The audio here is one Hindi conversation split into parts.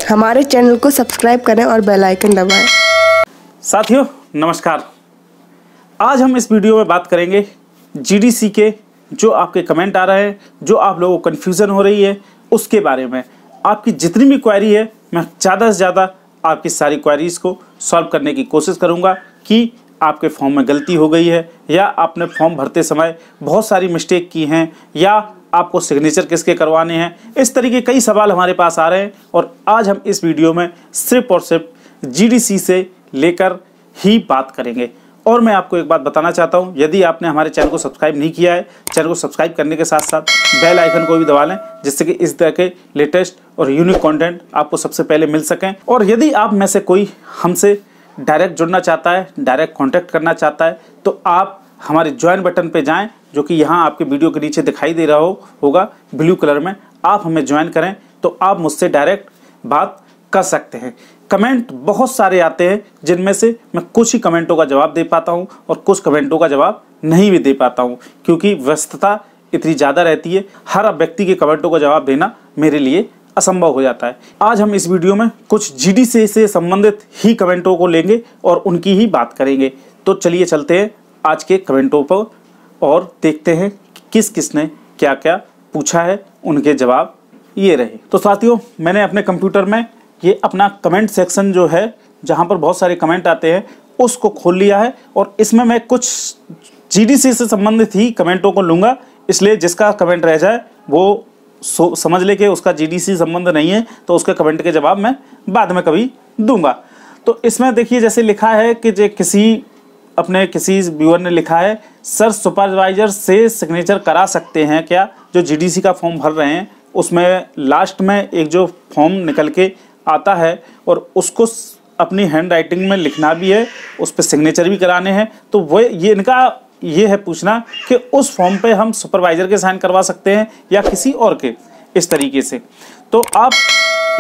हमारे चैनल को सब्सक्राइब करें और बेल आइकन दबाएं। साथियों नमस्कार। आज हम इस वीडियो में बात करेंगे जीडीसी के जो आपके कमेंट आ रहे हैं, जो आप लोगों को कन्फ्यूज़न हो रही है उसके बारे में। आपकी जितनी भी क्वेरी है मैं ज़्यादा से ज़्यादा आपकी सारी क्वेरीज़ को सॉल्व करने की कोशिश करूँगा कि आपके फॉर्म में गलती हो गई है या आपने फॉर्म भरते समय बहुत सारी मिस्टेक की हैं या आपको सिग्नेचर किसके करवाने हैं। इस तरीके कई सवाल हमारे पास आ रहे हैं और आज हम इस वीडियो में सिर्फ और सिर्फ जीडीसी से लेकर ही बात करेंगे। और मैं आपको एक बात बताना चाहता हूं, यदि आपने हमारे चैनल को सब्सक्राइब नहीं किया है, चैनल को सब्सक्राइब करने के साथ साथ बेल आइकन को भी दबा लें, जिससे कि इस तरह के लेटेस्ट और यूनिक कंटेंट आपको सबसे पहले मिल सकें। और यदि आप में से कोई हमसे डायरेक्ट जुड़ना चाहता है, डायरेक्ट कॉन्टैक्ट करना चाहता है, तो आप हमारे ज्वाइन बटन पे जाएं, जो कि यहाँ आपके वीडियो के नीचे दिखाई दे रहा होगा ब्लू कलर में। आप हमें ज्वाइन करें तो आप मुझसे डायरेक्ट बात कर सकते हैं। कमेंट बहुत सारे आते हैं, जिनमें से मैं कुछ ही कमेंटों का जवाब दे पाता हूं और कुछ कमेंटों का जवाब नहीं भी दे पाता हूं, क्योंकि व्यस्तता इतनी ज़्यादा रहती है। हर व्यक्ति के कमेंटों का जवाब देना मेरे लिए असंभव हो जाता है। आज हम इस वीडियो में कुछ जीडीसी से संबंधित ही कमेंटों को लेंगे और उनकी ही बात करेंगे। तो चलिए चलते हैं आज के कमेंटों पर और देखते हैं किस किस ने क्या क्या पूछा है, उनके जवाब ये रहे। तो साथियों, मैंने अपने कंप्यूटर में ये अपना कमेंट सेक्शन जो है, जहाँ पर बहुत सारे कमेंट आते हैं, उसको खोल लिया है और इसमें मैं कुछ जीडीसी से संबंधित ही कमेंटों को लूँगा। इसलिए जिसका कमेंट रह जाए वो समझ ले कि उसका जीडीसी संबंध नहीं है, तो उसके कमेंट के जवाब मैं बाद में कभी दूंगा। तो इसमें देखिए, जैसे लिखा है कि किसी व्यूअर ने लिखा है, सर सुपरवाइजर से सिग्नेचर करा सकते हैं क्या? जो जीडीसी का फॉर्म भर रहे हैं उसमें लास्ट में एक जो फॉर्म निकल के आता है और उसको अपनी हैंड राइटिंग में लिखना भी है, उस पर सिग्नेचर भी कराने हैं। तो वो इनका ये है पूछना कि उस फॉर्म पे हम सुपरवाइजर के साइन करवा सकते हैं या किसी और के, इस तरीके से। तो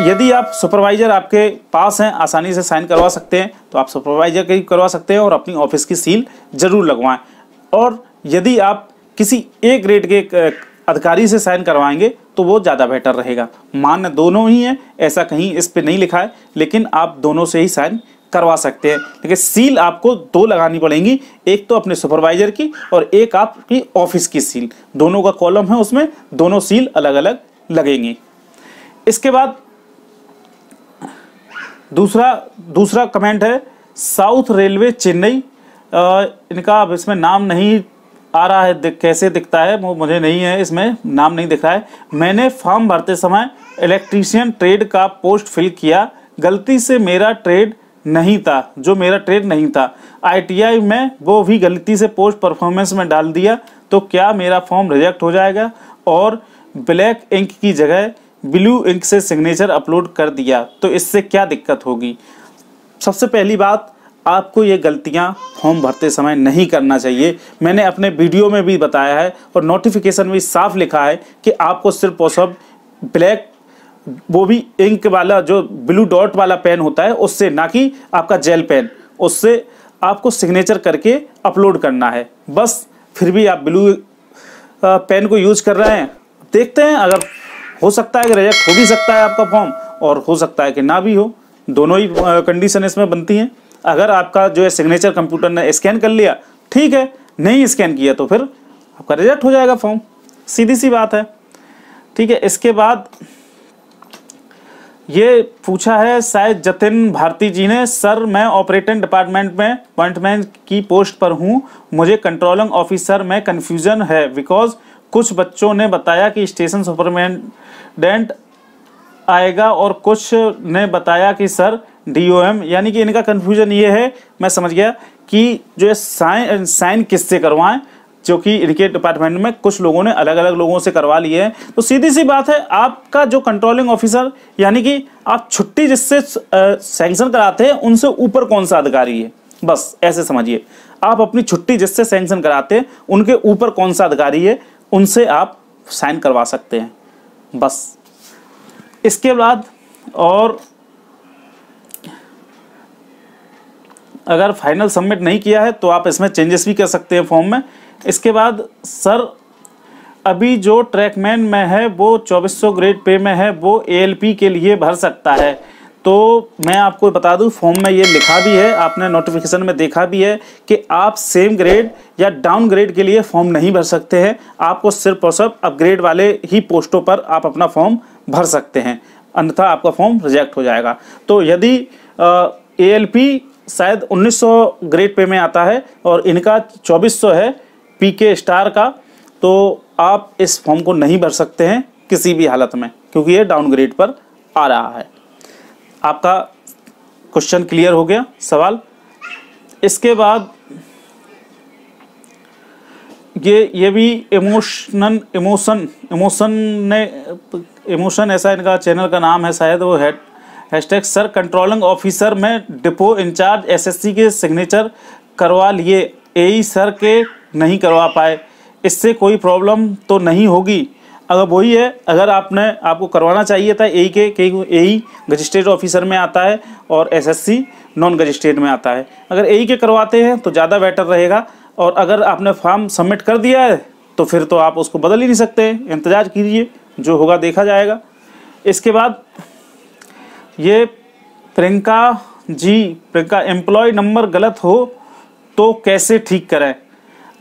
यदि आप सुपरवाइजर आपके पास हैं, आसानी से साइन करवा सकते हैं, तो आप सुपरवाइजर के करवा सकते हैं और अपनी ऑफिस की सील जरूर लगवाएं। और यदि आप किसी एक ग्रेड के अधिकारी से साइन करवाएंगे तो वो ज़्यादा बेटर रहेगा। मान्य दोनों ही है, ऐसा कहीं इस पे नहीं लिखा है, लेकिन आप दोनों से ही साइन करवा सकते हैं। लेकिन सील आपको दो लगानी पड़ेंगी, एक तो अपने सुपरवाइजर की और एक आपकी ऑफिस की सील। दोनों का कॉलम है, उसमें दोनों सील अलग अलग लगेंगी। इसके बाद दूसरा कमेंट है, साउथ रेलवे चेन्नई। इनका अब इसमें नाम नहीं आ रहा है, कैसे दिखता है वो मुझे नहीं है, इसमें नाम नहीं दिख रहा है। मैंने फॉर्म भरते समय इलेक्ट्रीशियन ट्रेड का पोस्ट फिल किया, गलती से मेरा ट्रेड नहीं था, जो मेरा ट्रेड नहीं था। आईटीआई में वो भी गलती से पोस्ट परफॉर्मेंस में डाल दिया, तो क्या मेरा फॉर्म रिजेक्ट हो जाएगा? और ब्लैक इंक की जगह ब्लू इंक से सिग्नेचर अपलोड कर दिया, तो इससे क्या दिक्कत होगी? सबसे पहली बात, आपको ये गलतियां फॉर्म भरते समय नहीं करना चाहिए। मैंने अपने वीडियो में भी बताया है और नोटिफिकेशन में साफ लिखा है कि आपको सिर्फ और सिर्फ ब्लैक, वो भी इंक वाला जो ब्लू डॉट वाला पेन होता है उससे, ना कि आपका जेल पेन, उससे आपको सिग्नेचर करके अपलोड करना है बस। फिर भी आप ब्लू पेन को यूज कर रहे हैं, देखते हैं, अगर हो सकता है कि रिजेक्ट हो भी सकता है आपका फॉर्म और हो सकता है कि ना भी हो। दोनों ही कंडीशन इसमें बनती हैं। अगर आपका जो है सिग्नेचर कंप्यूटर ने स्कैन कर लिया, ठीक है, नहीं स्कैन किया तो फिर आपका रिजेक्ट हो जाएगा फॉर्म, सीधी सी बात है। ठीक है, इसके बाद ये पूछा है शायद जतिन भारती जी ने, सर मैं ऑपरेटिंग डिपार्टमेंट में अपॉइंटमेंट की पोस्ट पर हूँ, मुझे कंट्रोलिंग ऑफिसर में कन्फ्यूजन है, बिकॉज कुछ बच्चों ने बताया कि स्टेशन सुपरिटेंडेंट आएगा और कुछ ने बताया कि सर डीओएम। यानी कि इनका कन्फ्यूजन ये है, मैं समझ गया, कि जो है साइन किससे करवाएं, जो कि इनके डिपार्टमेंट में कुछ लोगों ने अलग अलग लोगों से करवा लिए हैं। तो सीधी सी बात है, आपका जो कंट्रोलिंग ऑफिसर, यानी कि आप छुट्टी जिससे सैंक्शन कराते हैं, उनसे ऊपर कौन सा अधिकारी है, बस ऐसे समझिए। आप अपनी छुट्टी जिससे सैंक्शन कराते हैं, उनके ऊपर कौन सा अधिकारी है, उनसे आप साइन करवा सकते हैं बस। इसके बाद और अगर फाइनल सबमिट नहीं किया है तो आप इसमें चेंजेस भी कर सकते हैं फॉर्म में। इसके बाद, सर अभी जो ट्रैकमैन में है वो 2400 ग्रेड पे में है, वो एएलपी के लिए भर सकता है? तो मैं आपको बता दूं, फॉर्म में ये लिखा भी है, आपने नोटिफिकेशन में देखा भी है कि आप सेम ग्रेड या डाउन ग्रेड के लिए फॉर्म नहीं भर सकते हैं। आपको सिर्फ और सिर्फ अपग्रेड वाले ही पोस्टों पर आप अपना फॉर्म भर सकते हैं, अन्यथा आपका फॉर्म रिजेक्ट हो जाएगा। तो यदि ALP शायद 1900 ग्रेड पे में आता है और इनका 2400 है PK स्टार का, तो आप इस फॉर्म को नहीं भर सकते हैं किसी भी हालत में, क्योंकि ये डाउन ग्रेड पर आ रहा है। आपका क्वेश्चन क्लियर हो गया, सवाल। इसके बाद ये भी इमोशन ऐसा इनका चैनल का नाम है शायद, वो हैशटैग सर कंट्रोलिंग ऑफिसर में डिपो इंचार्ज SSC के सिग्नेचर करवा लिए, AE सर के नहीं करवा पाए, इससे कोई प्रॉब्लम तो नहीं होगी? अगर वही है, अगर आपको करवाना चाहिए था AE के AE रजिस्ट्रेट ऑफिसर में आता है और SSC नॉन रजिस्ट्रेट में आता है। अगर AE के करवाते हैं तो ज़्यादा बेटर रहेगा, और अगर आपने फॉर्म सबमिट कर दिया है तो फिर तो आप उसको बदल ही नहीं सकते, इंतज़ार कीजिए, जो होगा देखा जाएगा। इसके बाद ये प्रियंका एम्प्लॉय नंबर गलत हो तो कैसे ठीक करें?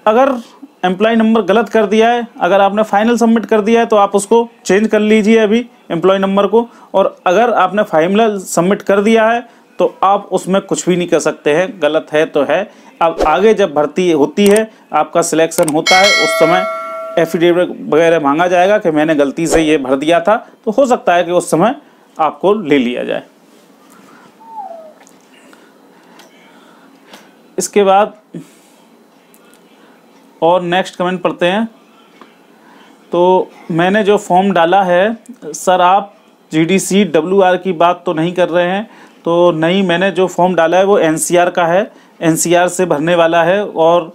अगर एम्प्लॉय नंबर गलत कर दिया है, अगर आपने फाइनल सबमिट कर दिया है तो आप उसको चेंज कर लीजिए अभी एम्प्लॉय नंबर को, और अगर आपने फाइनल सबमिट कर दिया है तो आप उसमें कुछ भी नहीं कर सकते हैं, गलत है तो है। अब आगे जब भर्ती होती है, आपका सिलेक्शन होता है, उस समय एफिडेविट वगैरह मांगा जाएगा कि मैंने गलती से ये भर दिया था, तो हो सकता है कि उस समय आपको ले लिया जाए। इसके बाद और नेक्स्ट कमेंट पढ़ते हैं। तो मैंने जो फॉर्म डाला है, सर आप GDC WR की बात तो नहीं कर रहे हैं? तो नहीं, मैंने जो फॉर्म डाला है वो NCR का है, NCR से भरने वाला है। और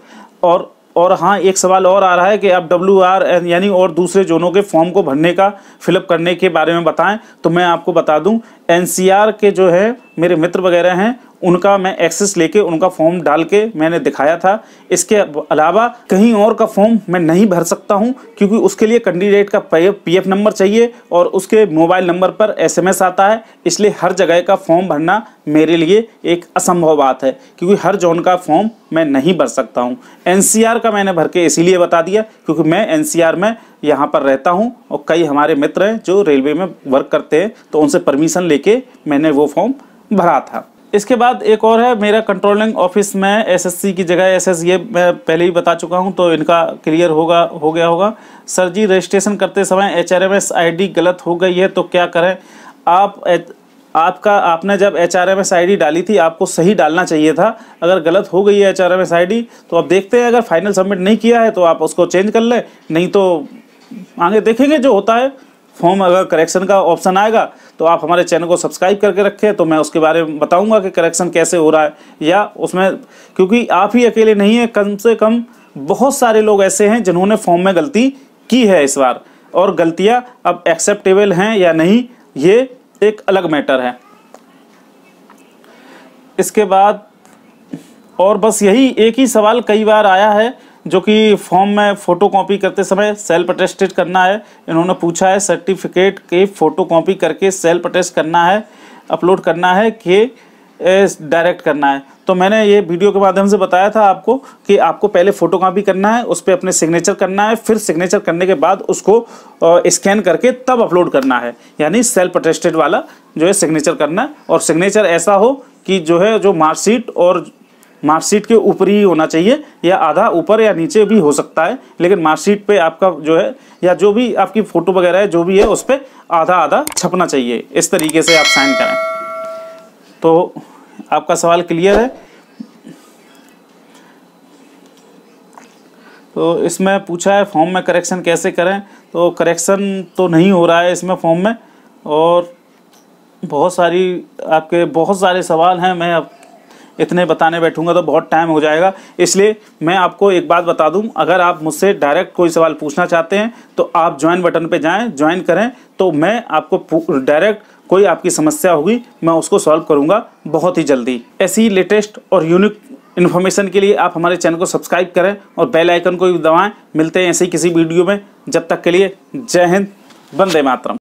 हाँ, एक सवाल और आ रहा है कि आप WR यानी और दूसरे जोनों के फॉर्म को भरने का फिलअप करने के बारे में बताएं। तो मैं आपको बता दूं, NCR के जो है मेरे मित्र वगैरह हैं, उनका मैं एक्सेस लेके उनका फॉर्म डाल के मैंने दिखाया था। इसके अलावा कहीं और का फॉर्म मैं नहीं भर सकता हूं, क्योंकि उसके लिए कैंडिडेट का PF नंबर चाहिए और उसके मोबाइल नंबर पर SMS आता है। इसलिए हर जगह का फॉर्म भरना मेरे लिए एक असंभव बात है, क्योंकि हर जोन का फॉर्म मैं नहीं भर सकता हूं। NCR का मैंने भर के इसीलिए बता दिया क्योंकि मैं NCR में यहाँ पर रहता हूँ और कई हमारे मित्र हैं जो रेलवे में वर्क करते हैं, तो उनसे परमिशन लेके मैंने वो फॉर्म भरा था। इसके बाद एक और है, मेरा कंट्रोलिंग ऑफिस में SSC की जगह SS, ये मैं पहले ही बता चुका हूं, तो इनका क्लियर हो गया होगा। सर जी रजिस्ट्रेशन करते समय HRMS ID गलत हो गई है तो क्या करें? आपने जब HRMS ID डाली थी, आपको सही डालना चाहिए था। अगर गलत हो गई है HRMS ID तो अब देखते हैं, अगर फाइनल सबमिट नहीं किया है तो आप उसको चेंज कर लें, नहीं तो आगे देखेंगे जो होता है। फॉर्म अगर करेक्शन का ऑप्शन आएगा तो आप हमारे चैनल को सब्सक्राइब करके रखें, तो मैं उसके बारे में बताऊंगा कि करेक्शन कैसे हो रहा है, या उसमें, क्योंकि आप ही अकेले नहीं हैं, कम से कम बहुत सारे लोग ऐसे हैं जिन्होंने फॉर्म में गलती की है इस बार, और गलतियां अब एक्सेप्टेबल हैं या नहीं ये एक अलग मैटर है। इसके बाद और बस यही एक ही सवाल कई बार आया है, जो कि फॉर्म में फ़ोटो कॉपी करते समय सेल्फ अटेस्टेड करना है। इन्होंने पूछा है सर्टिफिकेट के फ़ोटो कॉपी करके सेल्फ अटेस्ट करना है, अपलोड करना है कि डायरेक्ट करना है। तो मैंने ये वीडियो के माध्यम से बताया था आपको कि आपको पहले फ़ोटो कॉपी करना है, उस पर अपने सिग्नेचर करना है, फिर सिग्नेचर करने के बाद उसको स्कैन करके तब अपलोड करना है, यानी सेल्फ अटेस्टेड वाला जो है सिग्नेचर करना है। और सिग्नेचर ऐसा हो कि जो है जो मार्कशीट के ऊपर ही होना चाहिए, या आधा ऊपर या नीचे भी हो सकता है, लेकिन मार्कशीट पे आपका जो है या जो भी आपकी फ़ोटो वगैरह है जो भी है उस पर आधा आधा छपना चाहिए। इस तरीके से आप साइन करें। तो आपका सवाल क्लियर है। तो इसमें पूछा है फॉर्म में करेक्शन कैसे करें, तो करेक्शन तो नहीं हो रहा है इसमें फॉर्म में, और बहुत सारे सवाल हैं। मैं अब इतने बताने बैठूंगा तो बहुत टाइम हो जाएगा, इसलिए मैं आपको एक बात बता दूं, अगर आप मुझसे डायरेक्ट कोई सवाल पूछना चाहते हैं तो आप ज्वाइन बटन पे जाएं, ज्वाइन करें, तो मैं आपको डायरेक्ट कोई आपकी समस्या होगी मैं उसको सॉल्व करूंगा बहुत ही जल्दी। ऐसी लेटेस्ट और यूनिक इन्फॉर्मेशन के लिए आप हमारे चैनल को सब्सक्राइब करें और बेल आइकन को भी दबाएं। मिलते हैं ऐसे ही किसी वीडियो में, जब तक के लिए जय हिंद, वंदे मातरम।